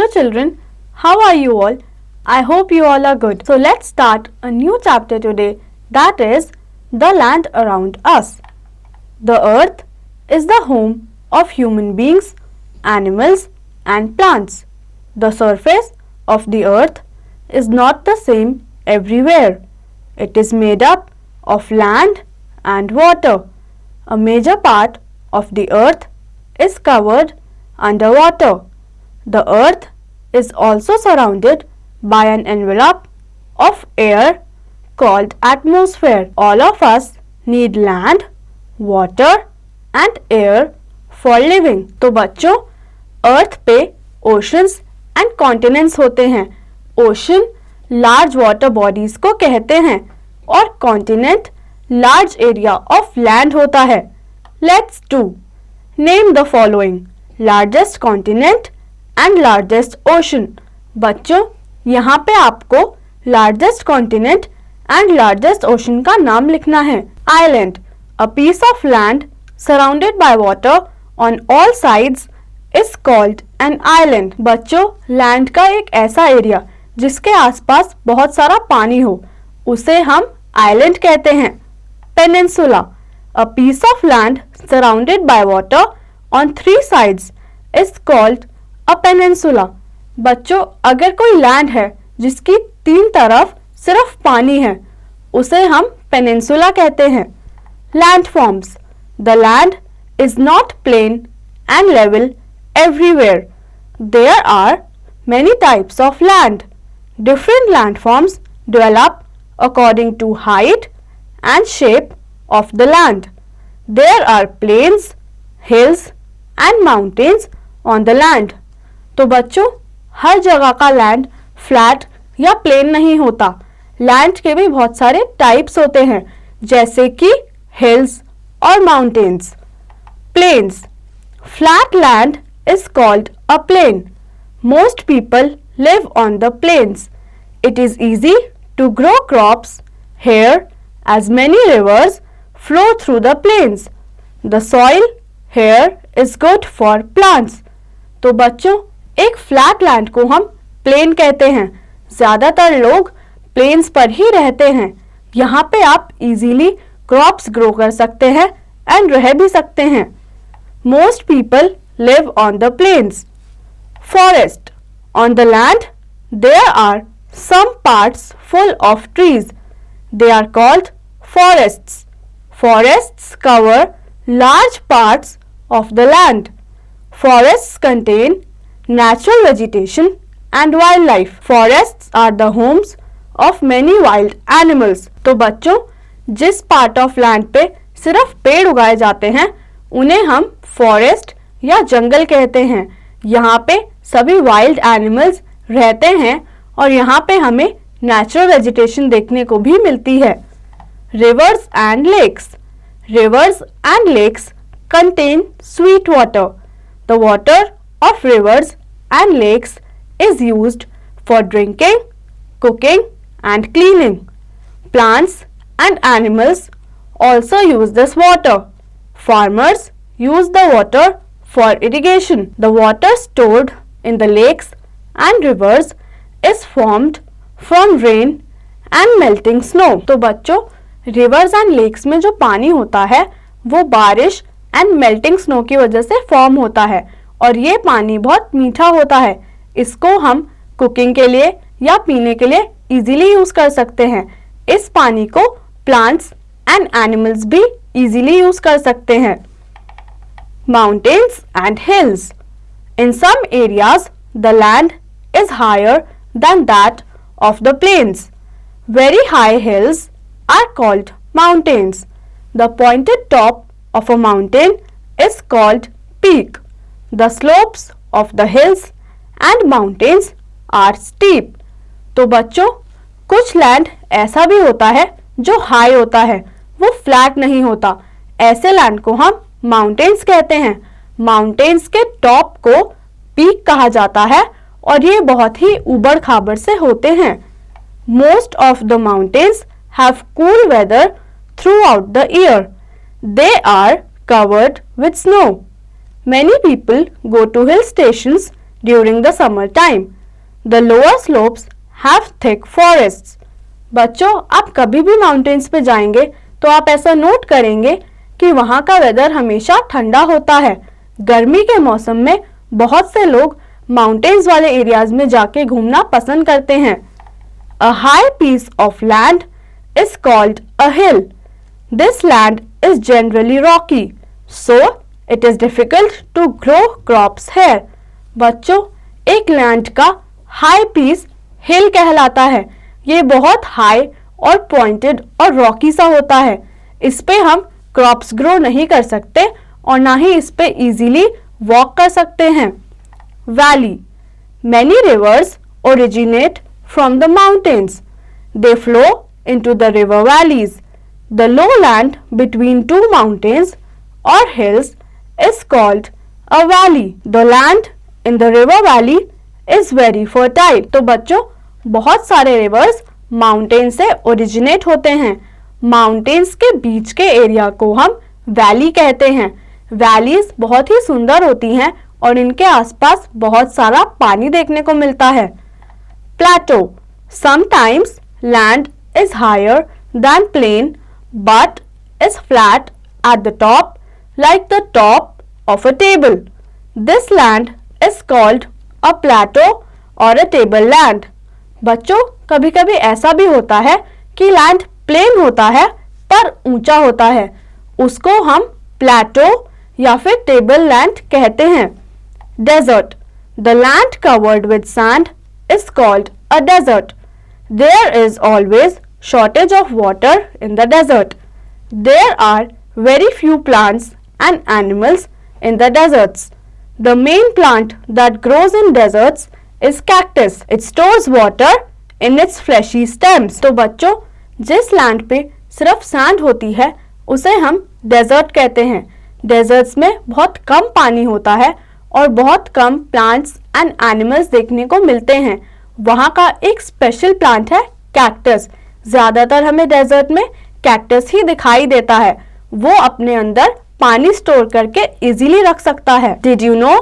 Hello children, how are you all? I hope you all are good. So let's start a new chapter today, that is the land around us. The earth is the home of human beings, animals and plants. The surface of the earth is not the same everywhere. It is made up of land and water. A major part of the earth is covered underwater. The earth is also surrounded by an envelope of air called atmosphere. All of us need land, water and air for living. तो बच्चों, अर्थ पे oceans and continents होते हैं. Ocean large water bodies को कहते हैं और continent large area of land होता है. Let's do. Name the following. Largest continent and largest ocean. बच्चों, यहाँ पे आपको largest continent and largest ocean का नाम लिखना है. Island, a piece of land surrounded by water on all sides is called an island. बच्चों, लैंड का एक ऐसा एरिया जिसके आसपास बहुत सारा पानी हो उसे हम आइलैंड कहते हैं. Peninsula, a piece of land surrounded by water on 3 sides is called a peninsula. बच्चों, अगर कोई लैंड है जिसकी 3 तरफ सिर्फ पानी है उसे हम पेनिनसुला कहते हैं. Land forms, the land is not plain and level everywhere. There are many types of land. Different landforms develop according to height and shape of the land. There are plains, hills and mountains on the land. तो बच्चों, हर जगह का land flat या plane नहीं होता. Land के भी बहुत सारे टाइप्स होते हैं जैसे कि हिल्स और mountains. Plains, flat land is called a plain. Most people live on the plains. It is easy to grow crops here as many rivers flow through the plains. The soil here is good for plants. तो बच्चों, एक flat land को हम plane कहते हैं. ज़्यादातर लोग planes पर ही रहते हैं. यहाँ पे आप इजीली क्रॉप्स ग्रो कर सकते हैं एंड रह भी सकते हैं. Most people live on the plains. Forest, on the land there are some parts full of trees. They are called forests. Forests cover large parts of the land. Forests contain natural vegetation and wildlife. Forests are the homes of many wild animals. तो बच्चों, जिस part of land पे सिर्फ पेड़ उगाए जाते हैं उन्हें हम फॉरेस्ट या जंगल कहते हैं. यहाँ पे सभी वाइल्ड एनिमल्स रहते हैं और यहाँ पे हमें नेचुरल वेजिटेशन देखने को भी मिलती है. Rivers and lakes. Rivers and lakes contain sweet water. The water of rivers and lakes is used for drinking, cooking and cleaning. Plants and animals also use this water. Farmers use the water for irrigation. The water stored in the lakes and rivers is formed from rain and melting snow. तो बच्चों, rivers and lakes में जो पानी होता है वो बारिश and melting snow की वजह से फॉर्म होता है और ये पानी बहुत मीठा होता है. इसको हम कुकिंग के लिए या पीने के लिए इजीली यूज कर सकते हैं. इस पानी को प्लांट्स एंड एनिमल्स भी इजीली यूज कर सकते हैं. Mountains and hills. In some areas, the land is higher than that of the plains. Very high hills are called mountains. The pointed top of a mountain is called peak. The slopes of the hills and mountains are steep. तो बच्चों, कुछ land ऐसा भी होता है जो high होता है, वो फ्लैट नहीं होता. ऐसे लैंड को हम माउंटेन्स कहते हैं. माउंटेन्स के टॉप को पीक कहा जाता है और ये बहुत ही उबड़ खाबड़ से होते हैं. Most of the mountains have cool weather throughout the year. They are covered with snow. Many people go to hill stations during the summer time. The lower slopes have thick forests. बच्चों, आप कभी भी mountains पे जाएंगे तो आप ऐसा note करेंगे कि वहाँ का वेदर हमेशा ठंडा होता है। गर्मी के मौसम में बहुत से लोग माउंटेन्स वाले एरियाज में जाके घूमना पसंद करते हैं। A high piece of land is called a hill. This land is generally rocky, so it is difficult to grow crops here. बच्चों, एक लैंड का हाई पीस हिल कहलाता है। ये बहुत हाई और पॉइंटेड और रॉकी सा होता है। इस पे हम क्रॉप्स ग्रो नहीं कर सकते और ना ही इस पे इजीली वॉक कर सकते हैं। Valley, many rivers originate from the mountains. They flow into the river valleys. The lowland between two mountains or hills is called a valley. The land in the river valley is very fertile. तो बच्चों, बहुत सारे reverse mountain से originate होते हैं। Mountains के बीच के area को हम वैली कहते हैं। वैलीज बहुत ही सुंदर होती हैं और इनके आसपास बहुत सारा पानी देखने को मिलता है। Plateau. Sometimes land is higher than plain but is flat at the top like the top of a table. This land is called a plateau or a tableland. बच्चों, कभी कभी ऐसा भी होता है कि लैंड प्लेन होता है पर ऊंचा होता है। उसको हम प्लेटो या फिर टेबल लैंड कहते हैं। Desert. The land covered with sand is called a desert. There is always shortage of water in the desert. There are very few plants and animals in the deserts. The main plant that grows in deserts is cactus. It stores water in its fleshy stems. तो बच्चों, जिस land पे सिर्फ sand होती है उसे हम desert कहते हैं। डेजर्ट्स में बहुत कम पानी होता है और बहुत कम प्लांट्स एंड एनिमल्स देखने को मिलते हैं। वहाँ का एक स्पेशल प्लांट है कैक्टस। ज़्यादातर हमें डेजर्ट में कैक्टस ही दिखाई देता है। वो अपने अंदर पानी स्टोर करके इजीली रख सकता है। Did you know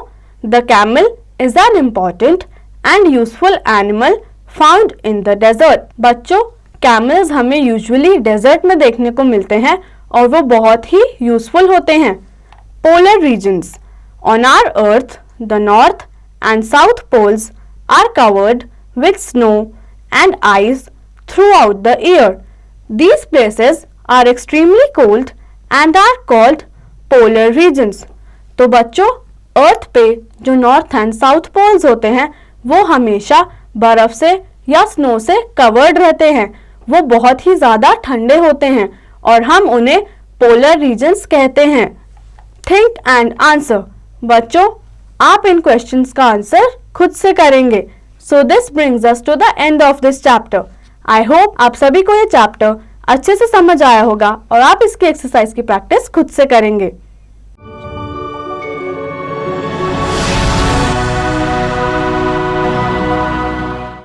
the camel is an important and useful animal found in the desert. बच्चों, कैमल्स हमें यूजुअली डेजर्ट में देखने को मिलते हैं और वो बहुत ही यूजफुल होते हैं। Polar regions. On our earth, the north and south poles are covered with snow and ice throughout the year. These places are extremely cold and are called polar regions. तो बच्चों, अर्थ पे जो नॉर्थ एंड साउथ पोल्स होते हैं वो हमेशा बर्फ से या स्नो से कवर्ड रहते हैं। वो बहुत ही ज़्यादा ठंडे होते हैं और हम उन्हें पोलर रीजन्स कहते हैं। Think and answer. बच्चों, आप इन क्वेश्चंस का आंसर खुद से करेंगे। So this brings us to the end of this chapter. I hope आप सभी को ये चैप्टर अच्छे से समझ आया होगा और आप इसकी एक्सरसाइज की प्रैक्टिस खुद से करेंगे।